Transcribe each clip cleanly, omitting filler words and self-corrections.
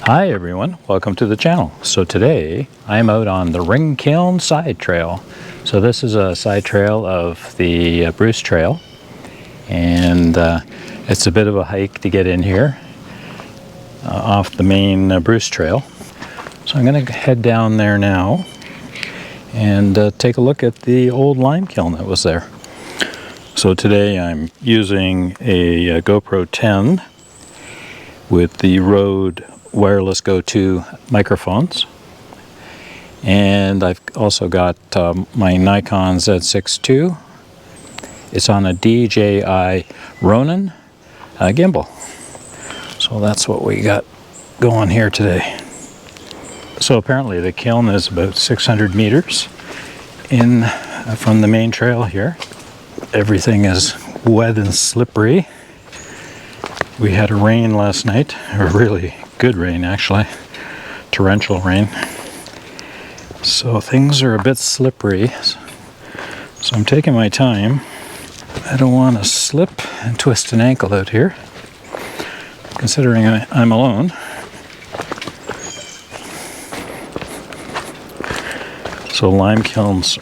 Hi everyone, welcome to the channel. So today I'm out on the Ring Kiln side trail. So this is a side trail of the Bruce Trail, and it's a bit of a hike to get in here off the main Bruce Trail. So I'm going to head down there now and take a look at the old lime kiln that was there. So today I'm using a GoPro 10 with the Rode wireless Go 2 microphones, and I've also got my Nikon Z6 II. It's on a DJI Ronin gimbal. So that's what we got going here today. So apparently the kiln is about 600 meters in from the main trail here. Everything is wet and slippery. We had a rain last night, a really good rain actually, torrential rain. So things are a bit slippery. So I'm taking my time. I don't want to slip and twist an ankle out here, considering I'm alone. So lime kilns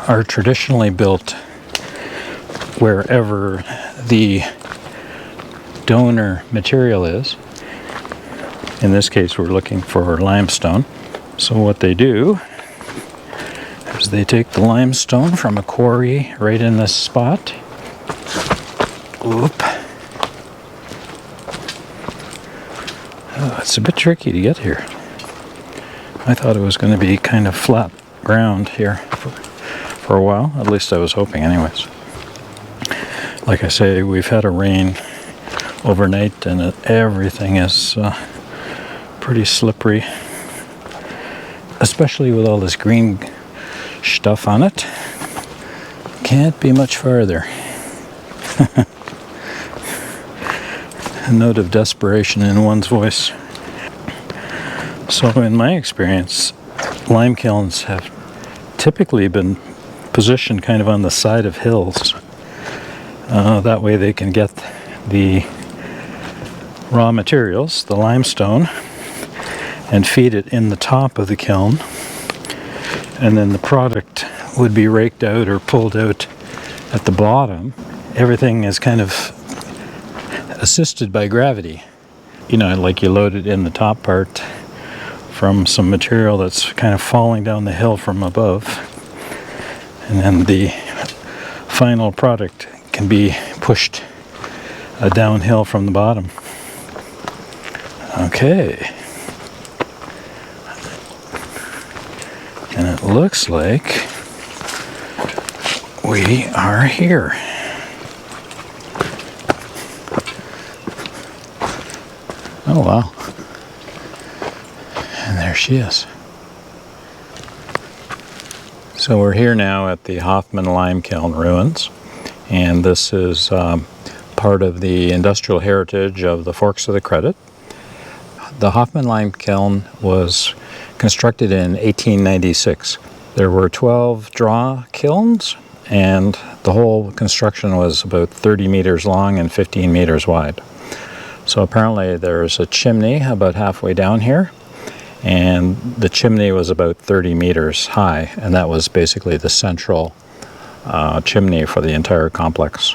are traditionally built wherever the donor material is. In this case we're looking for limestone. So what they do is they take the limestone from a quarry right in this spot. Oop. Oh, it's a bit tricky to get here. I thought it was going to be kind of flat ground here for a while. At least I was hoping anyways. Like I say, we've had a rain overnight and everything is pretty slippery, especially with all this green stuff on it. Can't be much farther. A note of desperation in one's voice. So in my experience, lime kilns have typically been positioned kind of on the side of hills. That way they can get the raw materials, the limestone, and feed it in the top of the kiln, and then the product would be raked out or pulled out at the bottom. Everything is kind of assisted by gravity. You know, like you load it in the top part from some material that's kind of falling down the hill from above, and then the final product can be pushed downhill from the bottom. Okay. And it looks like we are here. Oh wow. And there she is. So we're here now at the Hoffman Lime Kiln ruins, and this is part of the industrial heritage of the Forks of the Credit. The Hoffman Lime Kiln was constructed in 1896. There were 12 draw kilns, and the whole construction was about 30 meters long and 15 meters wide. So apparently there's a chimney about halfway down here, and the chimney was about 30 meters high, and that was basically the central chimney for the entire complex.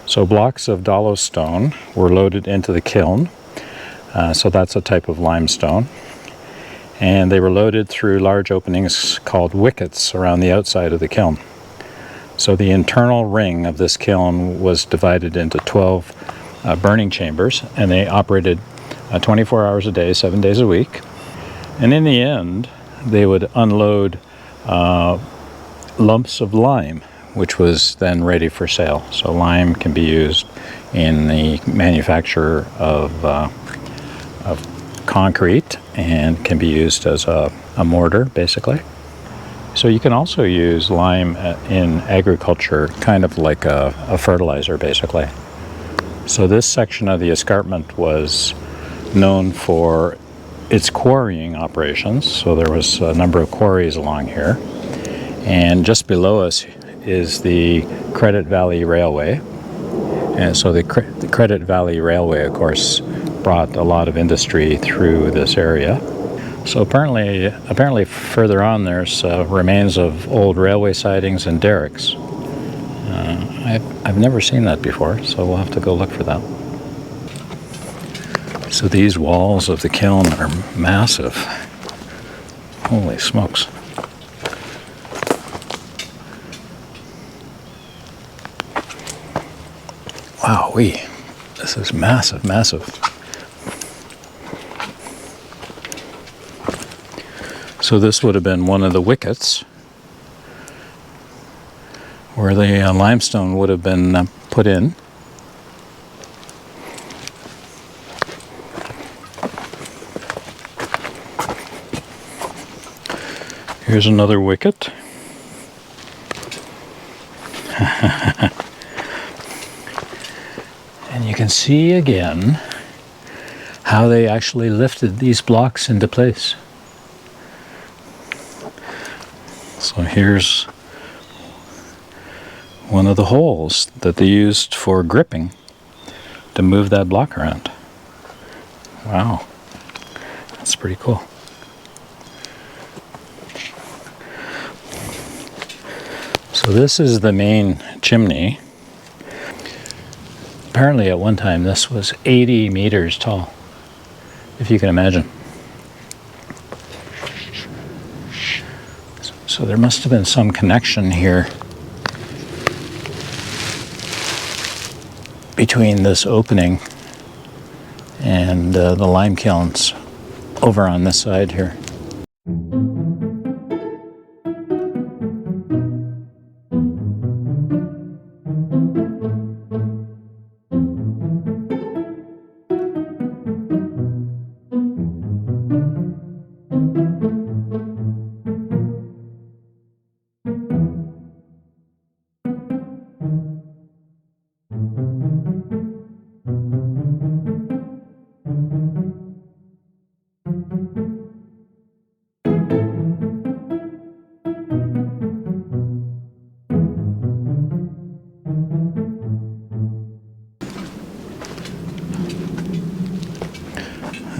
So blocks of dollo stone were loaded into the kiln. So that's a type of limestone, and they were loaded through large openings called wickets around the outside of the kiln. So the internal ring of this kiln was divided into 12 burning chambers, and they operated 24 hours a day, 7 days a week. And in the end they would unload lumps of lime, which was then ready for sale. So lime can be used in the manufacture of concrete, and can be used as a mortar basically. So you can also use lime in agriculture, kind of like a fertilizer basically. So this section of the escarpment was known for its quarrying operations. So there was a number of quarries along here, and just below us is the Credit Valley Railway. And so the Credit Valley Railway, of course, brought a lot of industry through this area. So apparently further on there's remains of old railway sidings and derricks. I've never seen that before, so we'll have to go look for that. So these walls of the kiln are massive. Holy smokes. Wowee. This is massive, massive. So this would have been one of the wickets where the limestone would have been put in. Here's another wicket. And you can see again how they actually lifted these blocks into place. So here's one of the holes that they used for gripping to move that block around. Wow, that's pretty cool. So this is the main chimney. Apparently at one time this was 80 meters tall, if you can imagine. So there must have been some connection here between this opening and the lime kilns over on this side here.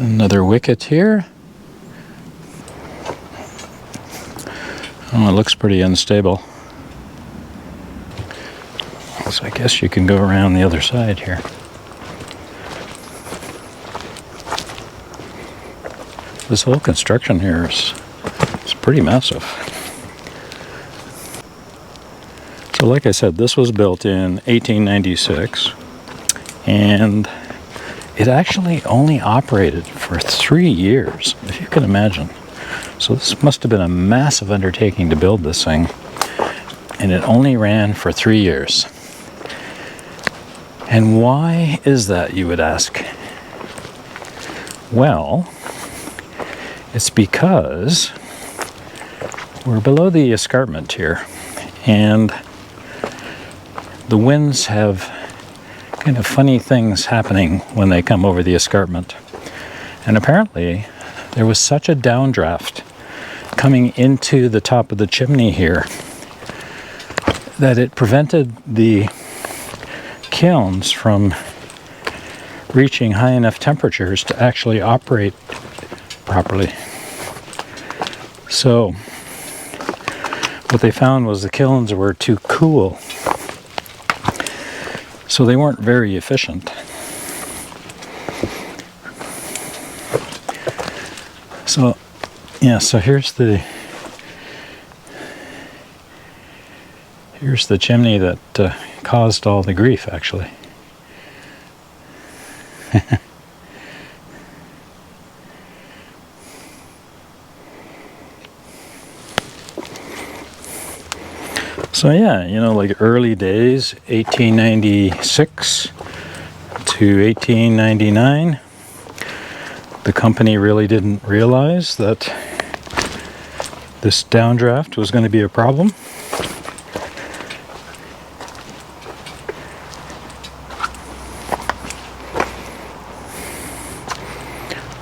Another wicket here. Oh, it looks pretty unstable. So I guess you can go around the other side here. This whole construction here is pretty massive. So like I said, this was built in 1896, and it actually only operated for 3 years, if you can imagine. So this must have been a massive undertaking to build this thing, and it only ran for 3 years. And why is that, you would ask? Well, it's because we're below the escarpment here, and the winds have kind of funny things happening when they come over the escarpment. And apparently there was such a downdraft coming into the top of the chimney here that it prevented the kilns from reaching high enough temperatures to actually operate properly. So what they found was the kilns were too cool, so they weren't very efficient. So yeah, so here's the chimney that caused all the grief, actually. So yeah, you know, like early days, 1896 to 1899, the company really didn't realize that this downdraft was going to be a problem.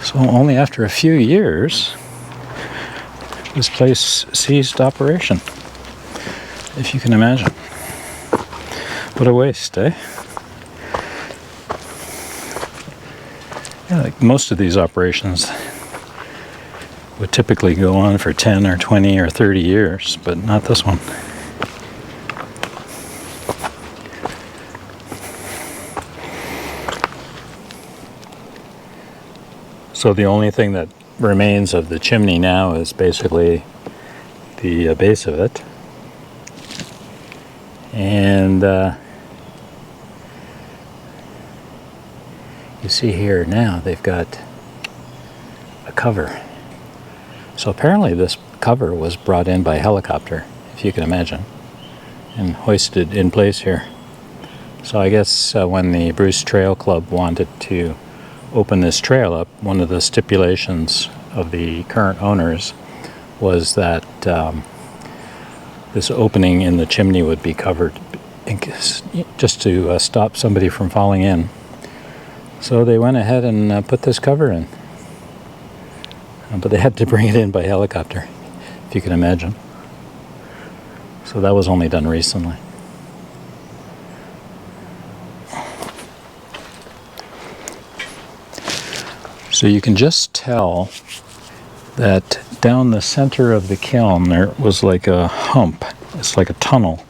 So only after a few years, this place ceased operation, if you can imagine. What a waste, eh? Yeah, like most of these operations would typically go on for 10 or 20 or 30 years, but not this one. So the only thing that remains of the chimney now is basically the base of it. And you see here now they've got a cover. So apparently this cover was brought in by helicopter, if you can imagine, and hoisted in place here. So I guess when the Bruce Trail Club wanted to open this trail up, one of the stipulations of the current owners was that this opening in the chimney would be covered just to stop somebody from falling in. So they went ahead and put this cover in. But they had to bring it in by helicopter, if you can imagine. So that was only done recently. So you can just tell that down the center of the kiln there was like a hump. It's like a tunnel,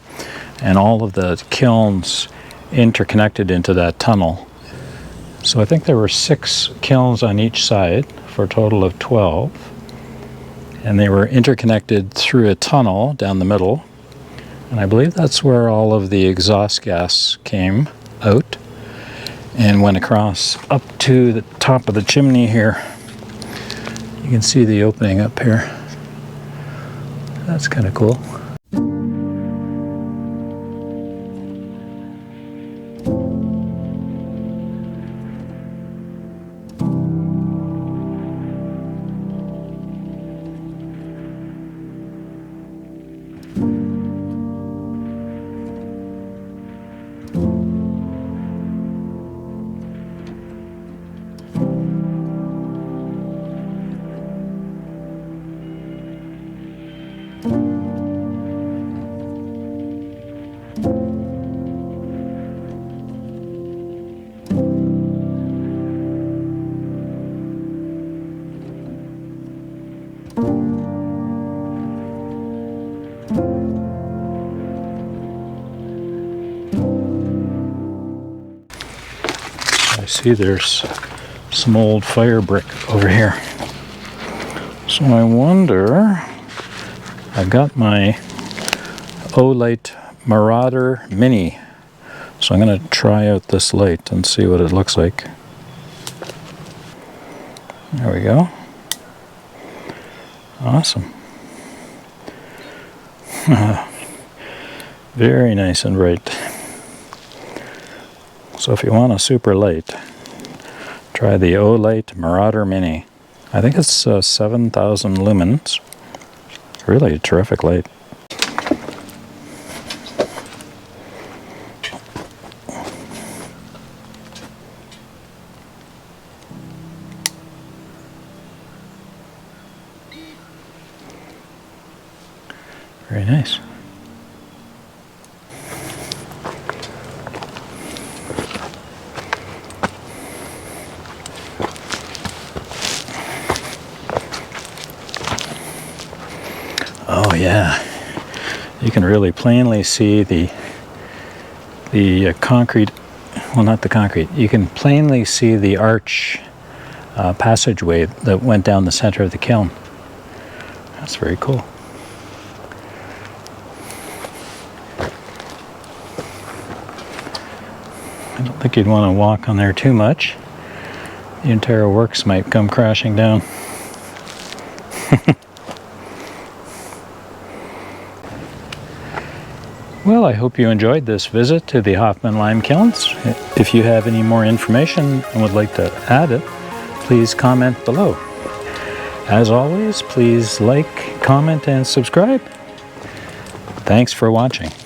and all of the kilns interconnected into that tunnel. So I think there were 6 kilns on each side for a total of 12, and they were interconnected through a tunnel down the middle, and I believe that's where all of the exhaust gas came out and went across up to the top of the chimney here. You can see the opening up here. That's kind of cool. I see there's some old fire brick over here. So I wonder, I've got my Olight Maurader Mini. So I'm going to try out this light and see what it looks like. There we go. Awesome. Very nice and bright. So if you want a super light, try the Olight Maurader Mini. I think it's 7,000 lumens. Really a terrific light. Very nice. Oh yeah, you can really plainly see the concrete, well not the concrete, you can plainly see the arch passageway that went down the center of the kiln. That's very cool. I don't think you'd want to walk on there too much. The entire works might come crashing down. Well, I hope you enjoyed this visit to the Hoffman Lime Kilns. If you have any more information and would like to add it, please comment below. As always, please like, comment, and subscribe. Thanks for watching.